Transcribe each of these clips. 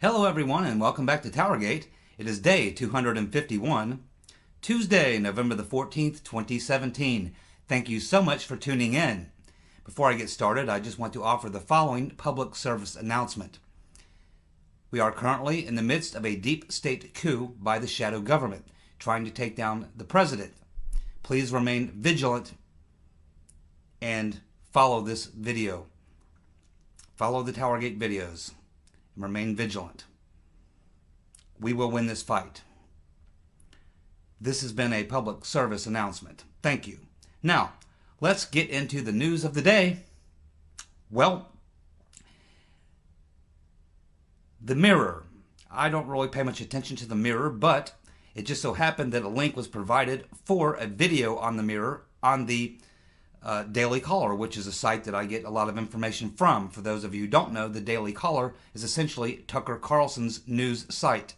Hello everyone and welcome back to TowerGate. It is day 251, Tuesday, November the 14th, 2017. Thank you so much for tuning in. Before I get started, I just want to offer the following public service announcement. We are currently in the midst of a deep state coup by the shadow government, trying to take down the president. Please remain vigilant and follow this video. Follow the TowerGate videos. Remain vigilant. We will win this fight. This has been a public service announcement. Thank you. Now, let's get into the news of the day. Well, the Mirror. I don't really pay much attention to the Mirror, but it just so happened that a link was provided for a video on the Mirror on the Daily Caller, which is a site that I get a lot of information from. For those of you who don't know, the Daily Caller is essentially Tucker Carlson's news site.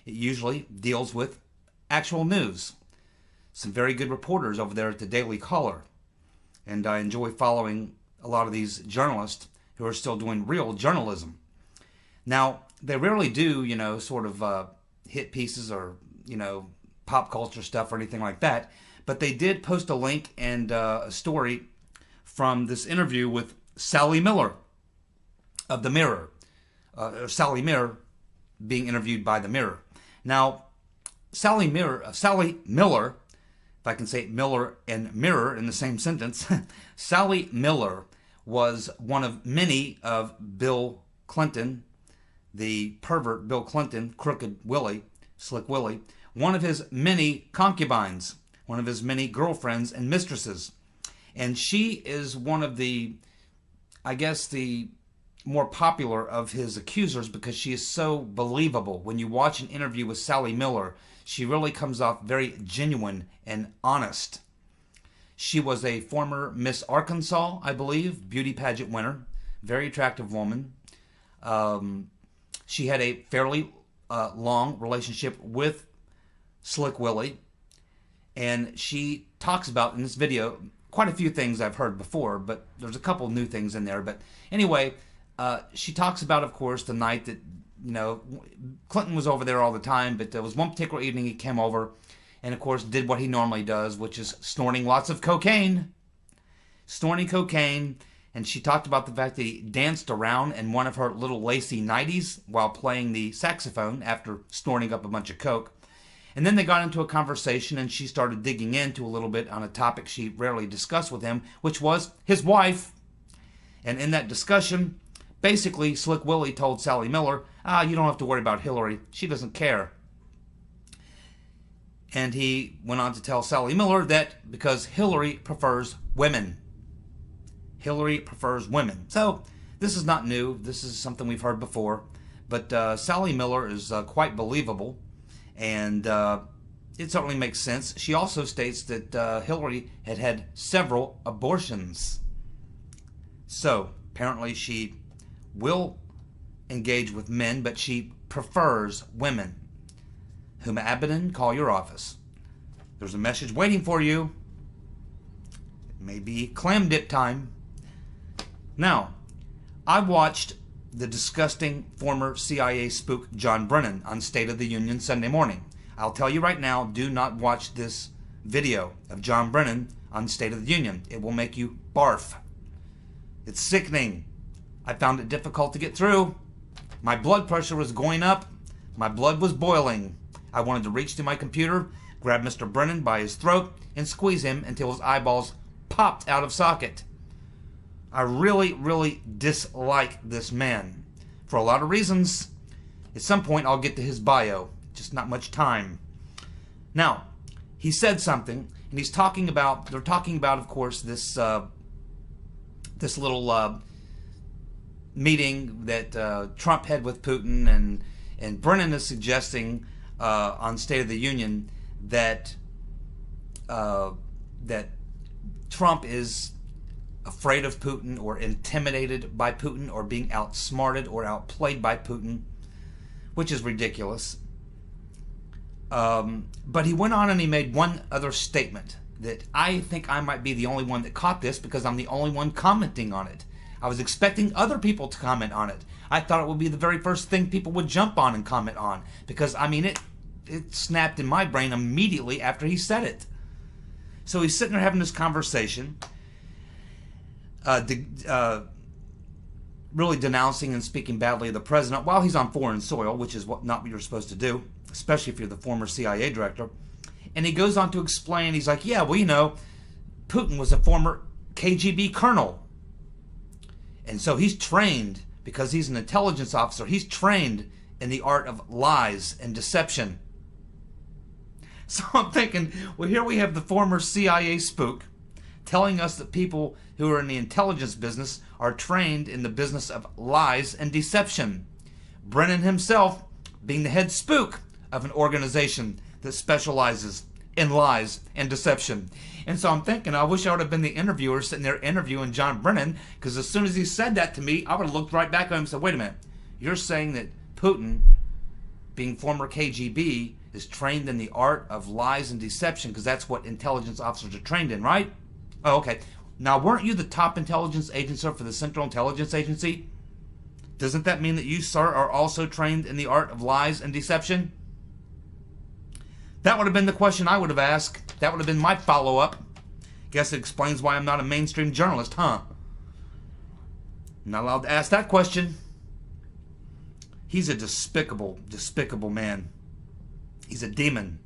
It usually deals with actual news. Some very good reporters over there at the Daily Caller. And I enjoy following a lot of these journalists who are still doing real journalism. Now, they rarely do, sort of hit pieces or, pop culture stuff or anything like that. But they did post a link and a story from this interview with Sally Miller of the Mirror. Sally Miller being interviewed by the Mirror. Now, Sally Miller, if I can say Miller and Mirror in the same sentence, Sally Miller was one of many of Bill Clinton, the pervert Bill Clinton, Crooked Willie, Slick Willie, one of his many concubines, one of his many girlfriends and mistresses. And she is one of the, I guess, the more popular of his accusers because she is so believable. When you watch an interview with Sally Miller, she really comes off very genuine and honest. She was a former Miss Arkansas, I believe, beauty pageant winner, very attractive woman. She had a fairly long relationship with Slick Willie. And she talks about in this video quite a few things I've heard before, but there's a couple new things in there. But anyway, she talks about, of course, the night that, Clinton was over there all the time, but there was one particular evening he came over and, of course, did what he normally does, which is snorting lots of cocaine. Snorting cocaine. And she talked about the fact that he danced around in one of her little lacy nighties while playing the saxophone after snorting up a bunch of coke. And then they got into a conversation and she started digging into a little bit on a topic she rarely discussed with him, which was his wife. And in that discussion, basically Slick Willie told Sally Miller, you don't have to worry about Hillary. She doesn't care. And he went on to tell Sally Miller that because Hillary prefers women. Hillary prefers women. So this is not new. This is something we've heard before. But Sally Miller is quite believable. And it certainly makes sense. She also states that Hillary had had several abortions. So, apparently she will engage with men, but she prefers women. Huma Abedin, call your office. There's a message waiting for you. It may be clam dip time. Now, I watched the disgusting former CIA spook John Brennan on State of the Union Sunday morning. I'll tell you right now, do not watch this video of John Brennan on State of the Union. It will make you barf. It's sickening. I found it difficult to get through. My blood pressure was going up. My blood was boiling. I wanted to reach to my computer, grab Mr. Brennan by his throat, and squeeze him until his eyeballs popped out of socket. I really, really dislike this man for a lot of reasons. At some point, I'll get to his bio. Just not much time. Now, he said something, and he's talking about, they're talking about, of course, this little meeting that Trump had with Putin, and Brennan is suggesting on State of the Union that that Trump is afraid of Putin or intimidated by Putin or being outsmarted or outplayed by Putin, which is ridiculous. But he went on and he made one other statement that I think I might be the only one that caught this because I'm the only one commenting on it. I was expecting other people to comment on it. I thought it would be the very first thing people would jump on and comment on, because I mean it snapped in my brain immediately after he said it. So he's sitting there having this conversation, really denouncing and speaking badly of the president while he's on foreign soil, which is not what you're supposed to do, especially if you're the former CIA director. And he goes on to explain, he's like, yeah, well, you know, Putin was a former KGB colonel. And so he's trained, because he's an intelligence officer, he's trained in the art of lies and deception. So I'm thinking, well, here we have the former CIA spook telling us that people who are in the intelligence business are trained in the business of lies and deception. Brennan himself being the head spook of an organization that specializes in lies and deception. And so I'm thinking, I wish I would have been the interviewer sitting there interviewing John Brennan, because as soon as he said that to me, I would have looked right back at him and said, wait a minute, you're saying that Putin, being former KGB, is trained in the art of lies and deception, because that's what intelligence officers are trained in, right? Oh, okay. Now, weren't you the top intelligence agent, sir, for the Central Intelligence Agency? Doesn't that mean that you, sir, are also trained in the art of lies and deception? That would have been the question I would have asked. That would have been my follow-up. Guess it explains why I'm not a mainstream journalist, huh? I'm not allowed to ask that question. He's a despicable, despicable man. He's a demon.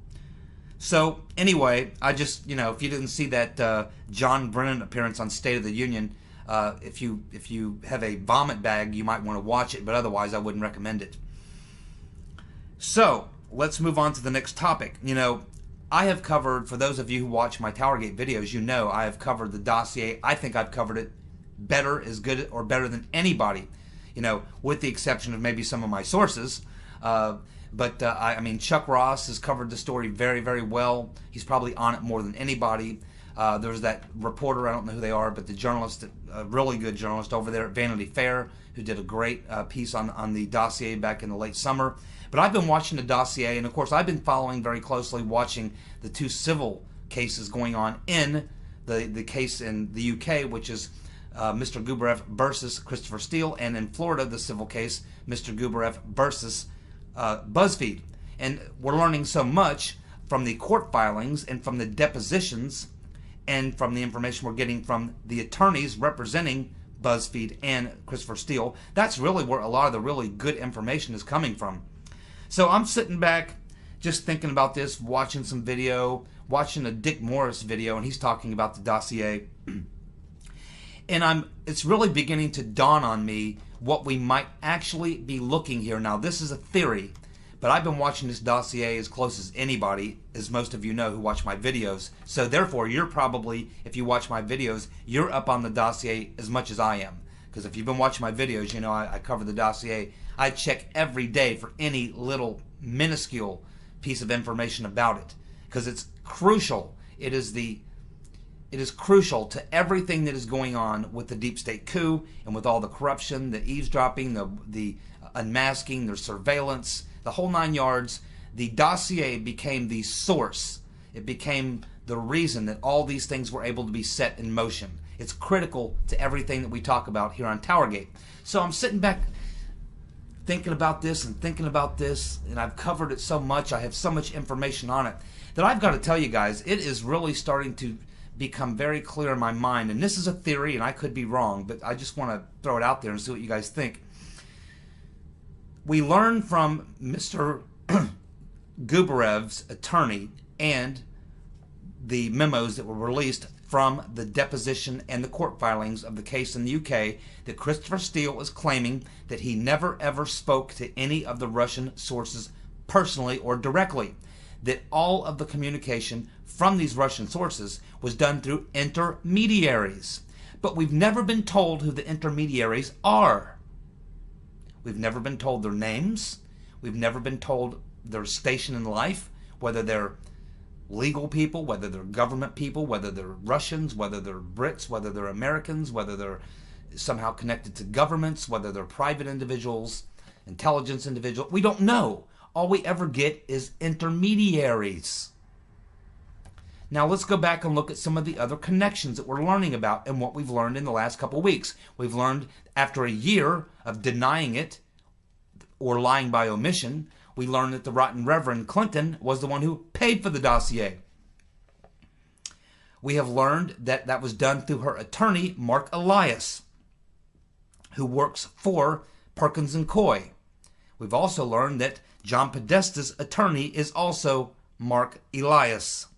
So, anyway, I just, you know, if you didn't see that John Brennan appearance on State of the Union, if you have a vomit bag, you might want to watch it, but otherwise I wouldn't recommend it. So, let's move on to the next topic. You know, I have covered, for those of you who watch my TowerGate videos, you know I have covered the dossier. I think I've covered it better, as good or better than anybody, you know, with the exception of maybe some of my sources. I mean, Chuck Ross has covered the story very, very well. He's probably on it more than anybody. There's that reporter, I don't know who they are, but the journalist, a really good journalist over there at Vanity Fair, who did a great piece on the dossier back in the late summer. But I've been watching the dossier, and of course I've been following very closely, watching the two civil cases going on in the case in the UK, which is Mr. Gubarev versus Christopher Steele, and in Florida, the civil case, Mr. Gubarev versus BuzzFeed. And we're learning so much from the court filings and from the depositions and from the information we're getting from the attorneys representing BuzzFeed and Christopher Steele. That's really where a lot of the really good information is coming from. So I'm sitting back just thinking about this, watching some video, watching a Dick Morris video, and he's talking about the dossier. And it's really beginning to dawn on me what we might actually be looking here. Now, this is a theory, but I've been watching this dossier as close as anybody, as most of you know who watch my videos. So therefore, you're probably, if you watch my videos, you're up on the dossier as much as I am. Because if you've been watching my videos, you know I cover the dossier. I check every day for any little minuscule piece of information about it, because it's crucial. It is crucial to everything that is going on with the deep state coup and with all the corruption, the eavesdropping, the unmasking, the surveillance, the whole 9 yards. The dossier became the source. It became the reason that all these things were able to be set in motion. It's critical to everything that we talk about here on TowerGate. So I'm sitting back thinking about this and thinking about this, and I've covered it so much, I have so much information on it, that I've got to tell you guys, it is really starting to become very clear in my mind. And this is a theory, and I could be wrong, but I just want to throw it out there and see what you guys think. We learned from Mr. Gubarev's attorney and the memos that were released from the deposition and the court filings of the case in the UK that Christopher Steele is claiming that he never ever spoke to any of the Russian sources personally or directly, that all of the communication from these Russian sources was done through intermediaries. But we've never been told who the intermediaries are. We've never been told their names. We've never been told their station in life, whether they're legal people, whether they're government people, whether they're Russians, whether they're Brits, whether they're Americans, whether they're somehow connected to governments, whether they're private individuals, intelligence individuals. We don't know. All we ever get is intermediaries. Now let's go back and look at some of the other connections that we're learning about and what we've learned in the last couple of weeks. We've learned after a year of denying it or lying by omission, we learn that the Rotten Reverend Clinton was the one who paid for the dossier. We have learned that that was done through her attorney, Mark Elias, who works for Perkins and Coie. We've also learned that John Podesta's attorney is also Mark Elias.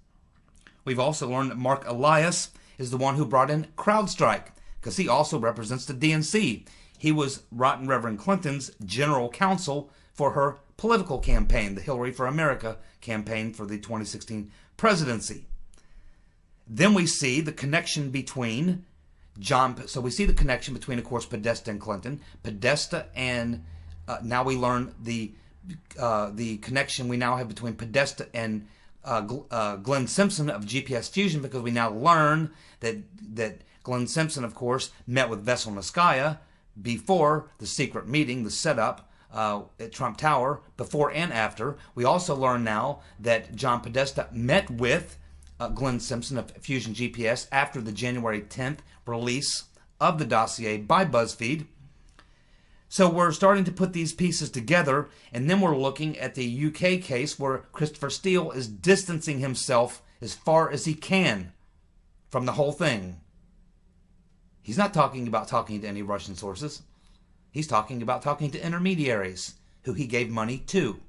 We've also learned that Mark Elias is the one who brought in CrowdStrike, because he also represents the DNC. He was Rotten Reverend Clinton's general counsel for her political campaign, the Hillary for America campaign for the 2016 presidency. Then we see the connection between of course, Podesta and Clinton. Podesta and now we learn the connection we now have between Podesta and Glen Simpson of GPS Fusion, because we now learn that Glen Simpson, of course, met with Veselnitskaya before the secret meeting, the setup at Trump Tower, before and after. We also learn now that John Podesta met with Glen Simpson of Fusion GPS after the January 10th release of the dossier by BuzzFeed. So we're starting to put these pieces together, and then we're looking at the UK case where Christopher Steele is distancing himself as far as he can from the whole thing. He's not talking about talking to any Russian sources. He's talking about talking to intermediaries who he gave money to.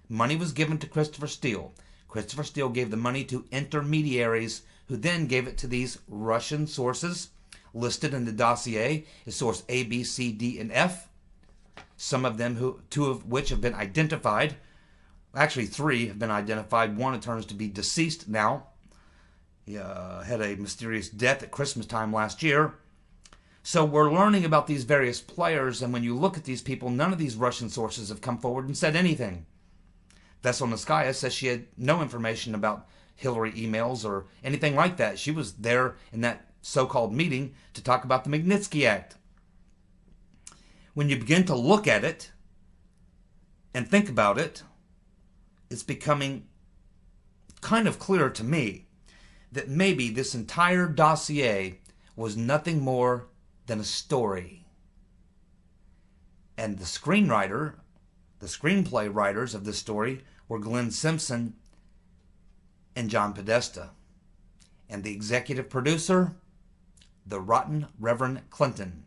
Money was given to Christopher Steele. Christopher Steele gave the money to intermediaries who then gave it to these Russian sources listed in the dossier as source A, B, C, D, and F. Some of them, two of which have been identified. Actually, 3 have been identified. One turns to be deceased now. He had a mysterious death at Christmas time last year. So we're learning about these various players, and when you look at these people, none of these Russian sources have come forward and said anything. Veselnitskaya says she had no information about Hillary emails or anything like that. She was there in that so-called meeting to talk about the Magnitsky Act. When you begin to look at it and think about it, it's becoming kind of clear to me that maybe this entire dossier was nothing more than a story. And the screenplay writers of this story were Glen Simpson and John Podesta. And the executive producer, the Rotten Reverend Clinton.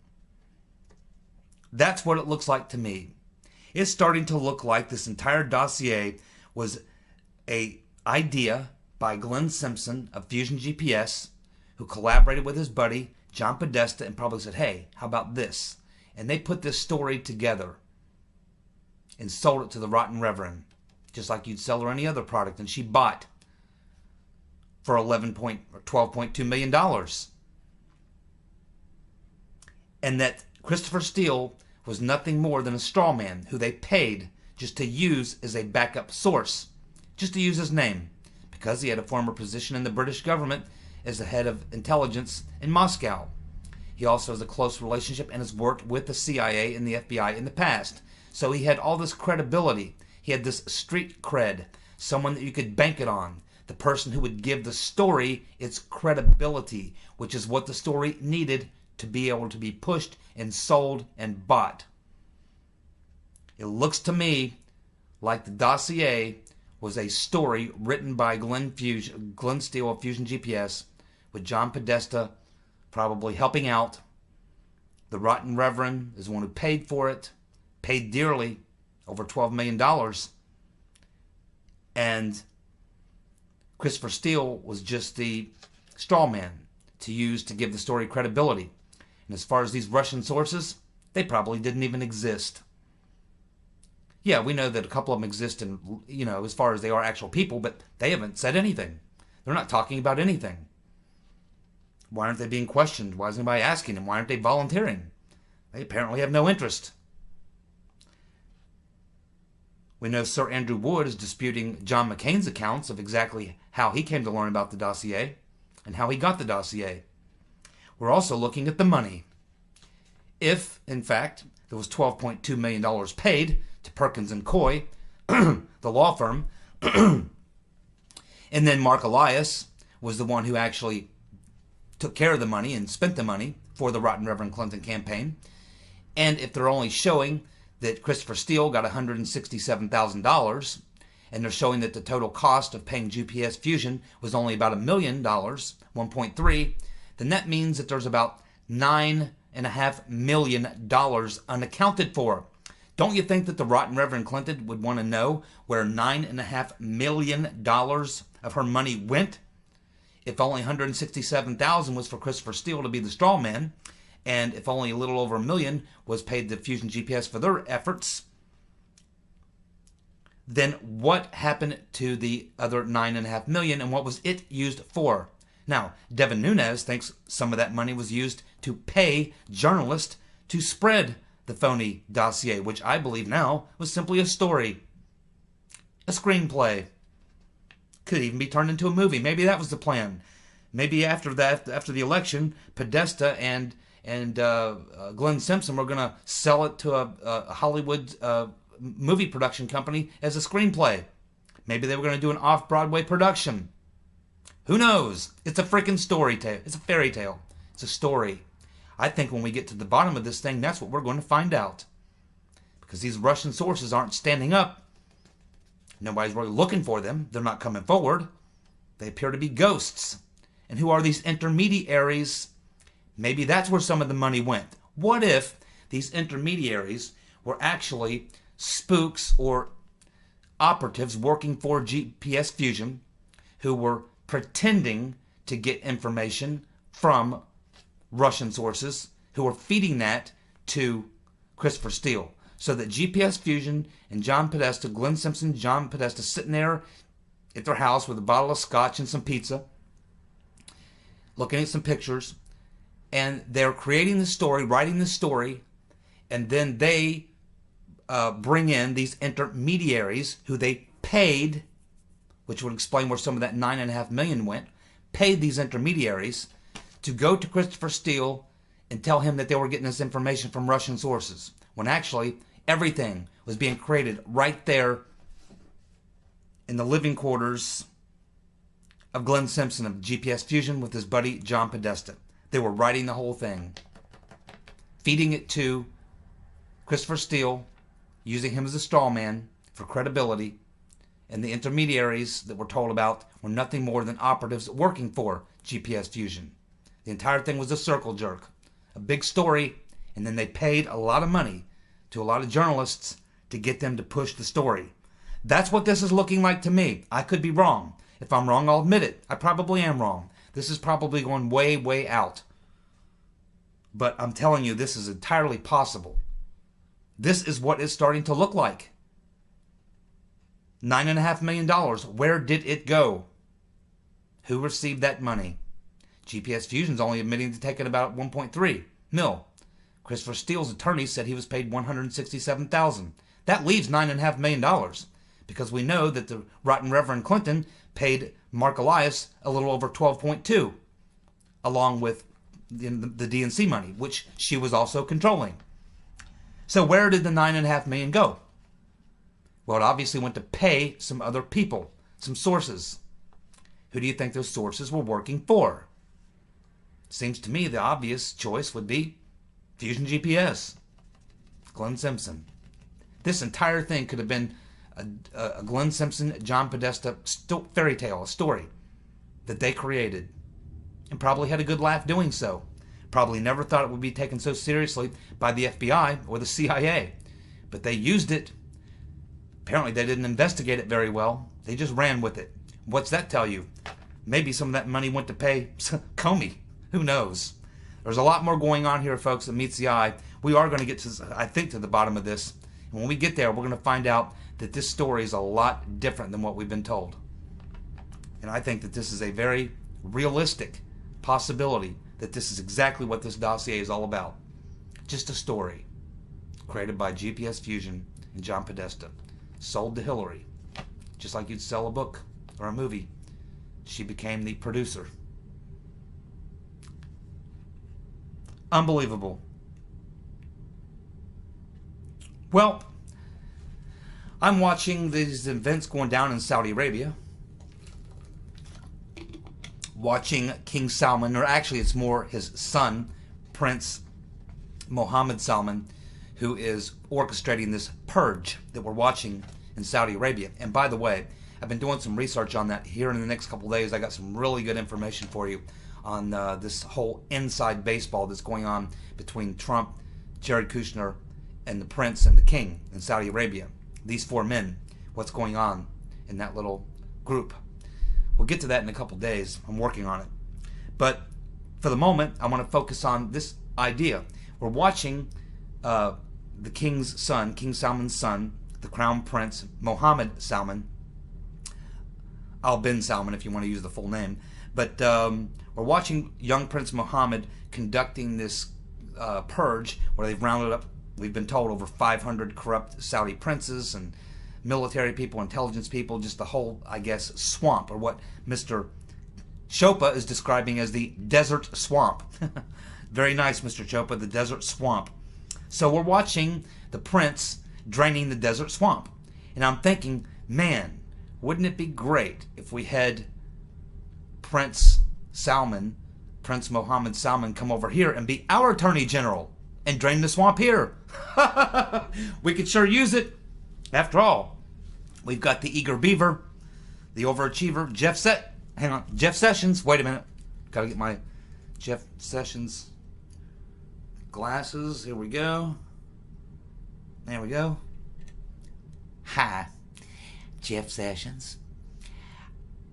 That's what it looks like to me. It's starting to look like this entire dossier was an idea by Glen Simpson of Fusion GPS, who collaborated with his buddy John Podesta and probably said, hey, how about this? And they put this story together and sold it to the Rotten Reverend, just like you'd sell her any other product, and she bought for $12.2 million. And that Christopher Steele was nothing more than a straw man who they paid just to use as a backup source, just to use his name, because he had a former position in the British government as the head of intelligence in Moscow. He also has a close relationship and has worked with the CIA and the FBI in the past. So he had all this credibility. He had this street cred, someone that you could bank it on, the person who would give the story its credibility, which is what the story needed to be able to be pushed and sold and bought. It looks to me like the dossier was a story written by Glen Steele of Fusion GPS, with John Podesta probably helping out. The Rotten Reverend is the one who paid for it, paid dearly, over $12 million. And Christopher Steele was just the straw man to use to give the story credibility. And as far as these Russian sources, they probably didn't even exist. Yeah, we know that a couple of them exist in, as far as they are actual people, but they haven't said anything. They're not talking about anything. Why aren't they being questioned? Why isn't anybody asking them? Why aren't they volunteering? They apparently have no interest. We know Sir Andrew Wood is disputing John McCain's accounts of exactly how he came to learn about the dossier and how he got the dossier. We're also looking at the money. If, in fact, there was $12.2 million paid to Perkins and Coie, the law firm, and then Mark Elias was the one who actually took care of the money and spent the money for the Rotten Reverend Clinton campaign. And if they're only showing that Christopher Steele got $167,000, and they're showing that the total cost of paying GPS Fusion was only about $1 million, 1.3, then that means that there's about $9.5 million unaccounted for. Don't you think that the rotten Reverend Clinton would want to know where $9.5 million of her money went? If only $167,000 was for Christopher Steele to be the straw man, and if only a little over $1 million was paid to Fusion GPS for their efforts, then what happened to the other $9.5 million, and what was it used for? Now, Devin Nunes thinks some of that money was used to pay journalists to spread the phony dossier, which I believe now was simply a story, a screenplay. Could even be turned into a movie. Maybe that was the plan. Maybe after that, after the election, Podesta and Glen Simpson were going to sell it to a Hollywood movie production company as a screenplay. Maybe they were going to do an off-Broadway production. Who knows? It's a freaking story tale. It's a fairy tale. It's a story. I think when we get to the bottom of this thing, that's what we're going to find out. Because these Russian sources aren't standing up. Nobody's really looking for them. They're not coming forward. They appear to be ghosts. And who are these intermediaries? Maybe that's where some of the money went. What if these intermediaries were actually spooks or operatives working for GPS Fusion who were pretending to get information from Russian sources, who were feeding that to Christopher Steele, so that GPS Fusion and John Podesta, Glen Simpson, John Podesta, sitting there at their house with a bottle of scotch and some pizza, looking at some pictures, and they're creating the story, writing the story, and then they bring in these intermediaries who they paid, which would explain where some of that $9.5 million went, paid these intermediaries to go to Christopher Steele and tell him that they were getting this information from Russian sources, when actually everything was being created right there in the living quarters of Glen Simpson of GPS Fusion with his buddy John Podesta. They were writing the whole thing, feeding it to Christopher Steele, using him as a straw man for credibility, and the intermediaries that we're told about were nothing more than operatives working for GPS Fusion. The entire thing was a circle jerk, a big story, and then they paid a lot of money to a lot of journalists to get them to push the story. That's what this is looking like to me. I could be wrong. If I'm wrong, I'll admit it. I probably am wrong. This is probably going way, way out. But I'm telling you, this is entirely possible. This is what it's starting to look like. $9.5 million. Where did it go? Who received that money? GPS Fusion's only admitting to taking about 1.3 mil. Christopher Steele's attorney said he was paid $167,000. That leaves $9.5 million, because we know that the rotten Reverend Clinton paid Mark Elias a little over 12.2, along with the DNC money, which she was also controlling. So where did the $9.5 million go? Well, it obviously went to pay some other people, some sources. Who do you think those sources were working for? Seems to me the obvious choice would be Fusion GPS, Glen Simpson. This entire thing could have been a Glen Simpson, John Podesta fairy tale, a story that they created, and probably had a good laugh doing so. Probably never thought it would be taken so seriously by the FBI or the CIA, but they used it. Apparently they didn't investigate it very well. They just ran with it. What's that tell you? Maybe some of that money went to pay Comey. Who knows? There's a lot more going on here, folks, that meets the eye. We are going to get to, I think, to the bottom of this. And when we get there, we're going to find out that this story is a lot different than what we've been told. And I think that this is a very realistic possibility that this is exactly what this dossier is all about. Just a story created by GPS Fusion and John Podesta, sold to Hillary, just like you'd sell a book or a movie. She became the producer. Unbelievable. Well, I'm watching these events going down in Saudi Arabia. Watching King Salman, or actually it's more his son, Prince Mohammed Salman, who is orchestrating this purge that we're watching in Saudi Arabia. And by the way, I've been doing some research on that here in the next couple of days. I got some really good information for you on this whole inside baseball that's going on between Trump, Jared Kushner, and the Prince and the King in Saudi Arabia. These four men, what's going on in that little group. We'll get to that in a couple of days. I'm working on it. But for the moment, I want to focus on this idea. We're watching the King's son, King Salman's son, the Crown Prince Mohammed Salman, Al bin Salman if you want to use the full name. But we're watching young Prince Mohammed conducting this purge where they've rounded up, we've been told, over 500 corrupt Saudi princes and military people, intelligence people, just the whole, I guess, swamp, or what Mr. Chopra is describing as the desert swamp. Very nice, Mr. Chopra, the desert swamp. So we're watching the prince draining the desert swamp. And I'm thinking, man, wouldn't it be great if we had Prince Salman, Prince Mohammed Salman, come over here and be our Attorney General and drain the swamp here? We could sure use it. After all, we've got the eager beaver, the overachiever, Jeff Sessions. Wait a minute. Gotta get my Jeff Sessions glasses. Here we go. There we go. Hi, Jeff Sessions.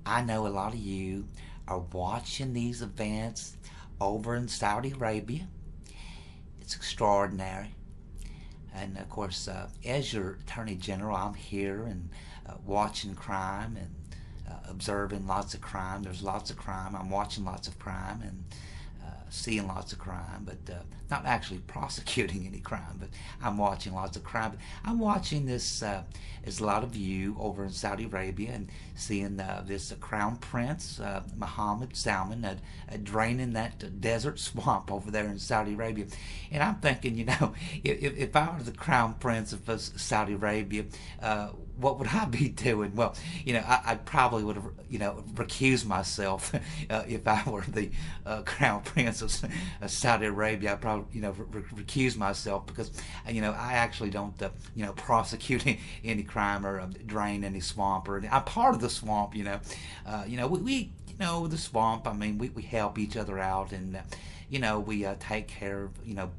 I know a lot of you are watching these events over in Saudi Arabia. It's extraordinary. And of course, as your Attorney General, I'm here and watching crime and observing lots of crime. There's lots of crime. I'm watching lots of crime and seeing lots of crime, but not actually prosecuting any crime, but I'm watching lots of crime. But I'm watching this as a lot of you over in Saudi Arabia and seeing this Crown Prince Mohammed Salman draining that desert swamp over there in Saudi Arabia. And I'm thinking, you know, if I were the Crown Prince of Saudi Arabia, what would I be doing? Well, you know, I probably would have, you know, recused myself if I were the Crown Prince of Saudi Arabia. I'd probably, you know, recuse myself because, you know, I actually don't, you know, prosecute any crime or drain any swamp or anything. I'm part of the swamp, you know. We you know, the swamp. I mean, we help each other out and. You know, we take care of, you know,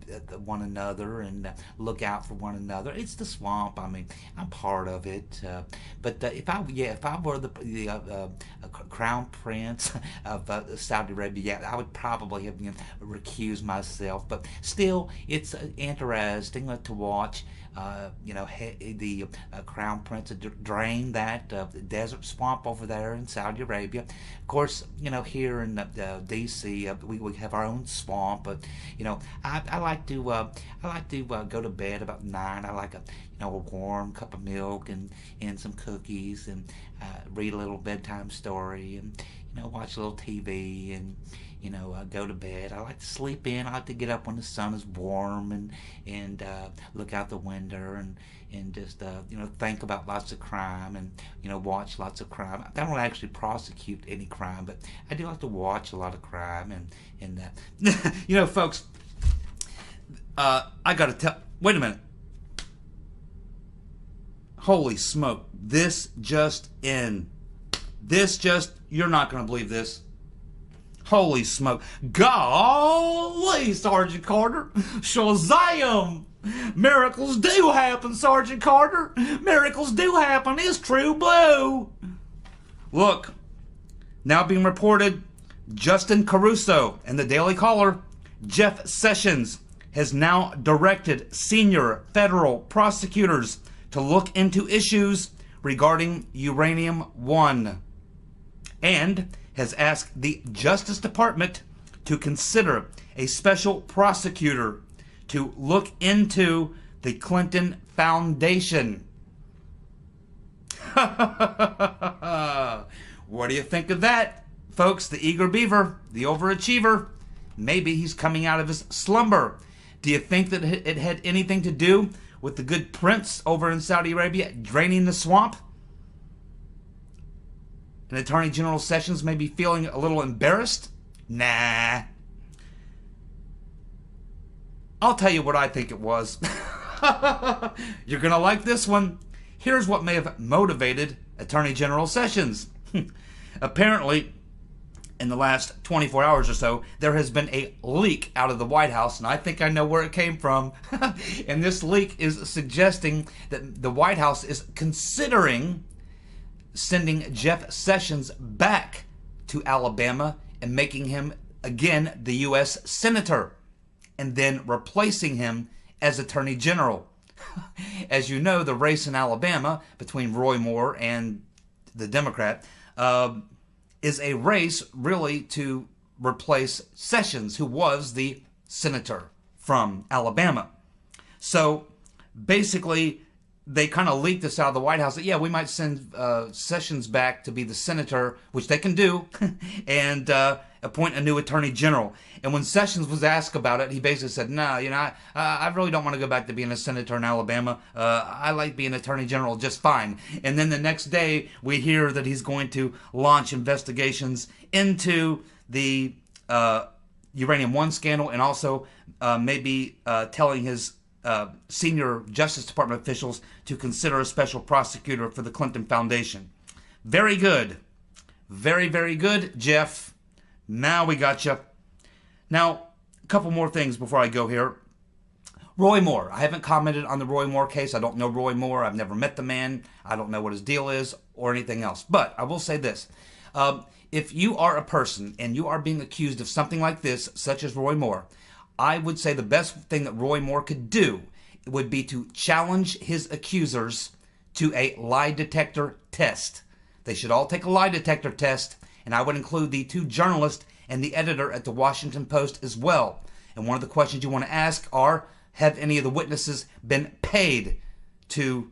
one another and look out for one another. It's the swamp. I mean, I'm part of it. But if I were the Crown Prince of Saudi Arabia, yeah, I would probably have, you know, recused myself. But still, it's interesting to watch. You know, the Crown Prince drain that desert swamp over there in Saudi Arabia. Of course, you know, here in D.C., we have our own swamp. But you know, I like to go to bed about 9. I like a warm cup of milk and some cookies and read a little bedtime story and you know, watch a little TV and you know, go to bed. I like to sleep in. I like to get up when the sun is warm and look out the window and just you know, think about lots of crime and you know, watch lots of crime. I don't actually prosecute any crime, but I do like to watch a lot of crime and you know, folks. I gotta tell. Wait a minute. Holy smoke! This just in. You're not gonna believe this. Holy smoke. Golly, Sergeant Carter. Shazam! Miracles do happen, Sergeant Carter. Miracles do happen. It's true blue. Look, now being reported, Justin Caruso and the Daily Caller, Jeff Sessions has now directed senior federal prosecutors to look into issues regarding Uranium One and has asked the Justice Department to consider a special prosecutor to look into the Clinton Foundation. What do you think of that, folks? The eager beaver, the overachiever. Maybe he's coming out of his slumber. Do you think that it had anything to do with the good prince over in Saudi Arabia draining the swamp? And Attorney General Sessions may be feeling a little embarrassed? Nah. I'll tell you what I think it was. You're going to like this one. Here's what may have motivated Attorney General Sessions. Apparently, in the last 24 hours or so, there has been a leak out of the White House, and I think I know where it came from. And this leak is suggesting that the White House is considering sending Jeff Sessions back to Alabama and making him again the U.S. Senator, and then replacing him as Attorney General. As you know, the race in Alabama between Roy Moore and the Democrat is a race really to replace Sessions, who was the senator from Alabama. So basically, they kind of leaked this out of the White House that, yeah, we might send Sessions back to be the senator, which they can do, and appoint a new attorney general. And when Sessions was asked about it, he basically said, no, I really don't want to go back to being a senator in Alabama. I like being attorney general just fine. And then the next day, we hear that he's going to launch investigations into the Uranium One scandal, and also maybe telling his senior Justice Department officials to consider a special prosecutor for the Clinton Foundation. Very good. Very, very good, Jeff. Now we got you. Now, a couple more things before I go here. Roy Moore. I haven't commented on the Roy Moore case. I don't know Roy Moore. I've never met the man. I don't know what his deal is or anything else. But I will say this. If you are a person and you are being accused of something like this, such as Roy Moore, I would say the best thing that Roy Moore could do would be to challenge his accusers to a lie detector test. They should all take a lie detector test, and I would include the two journalists and the editor at the Washington Post as well. And one of the questions you want to ask are, have any of the witnesses been paid to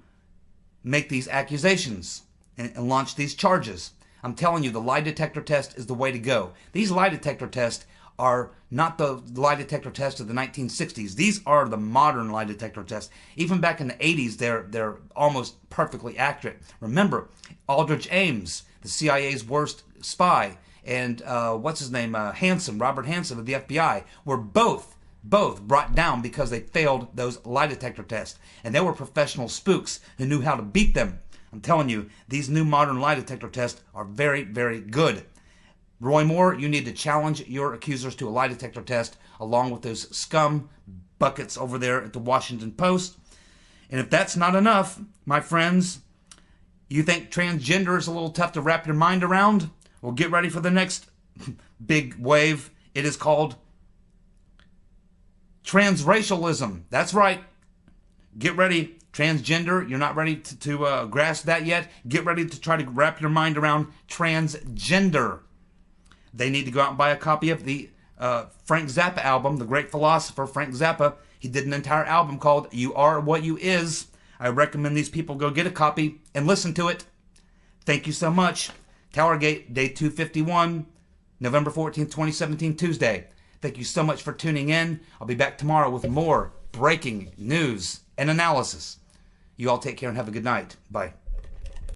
make these accusations and launch these charges? I'm telling you, the lie detector test is the way to go. These lie detector tests are not the lie detector tests of the 1960s. These are the modern lie detector tests. Even back in the 80s, they're almost perfectly accurate. Remember, Aldrich Ames, the CIA's worst spy, and what's his name, Robert Hansen of the FBI, were both brought down because they failed those lie detector tests. And they were professional spooks who knew how to beat them. I'm telling you, these new modern lie detector tests are very, very good. Roy Moore, you need to challenge your accusers to a lie detector test along with those scum buckets over there at the Washington Post. And if that's not enough, my friends, you think transgender is a little tough to wrap your mind around? Well, get ready for the next big wave. It is called transracialism. That's right. Get ready. Transgender, you're not ready to grasp that yet? Get ready to try to wrap your mind around transgender. They need to go out and buy a copy of the Frank Zappa album, the great philosopher Frank Zappa. He did an entire album called You Are What You Is. I recommend these people go get a copy and listen to it. Thank you so much. TowerGate, day 251, November 14th, 2017, Tuesday. Thank you so much for tuning in. I'll be back tomorrow with more breaking news and analysis. You all take care and have a good night. Bye.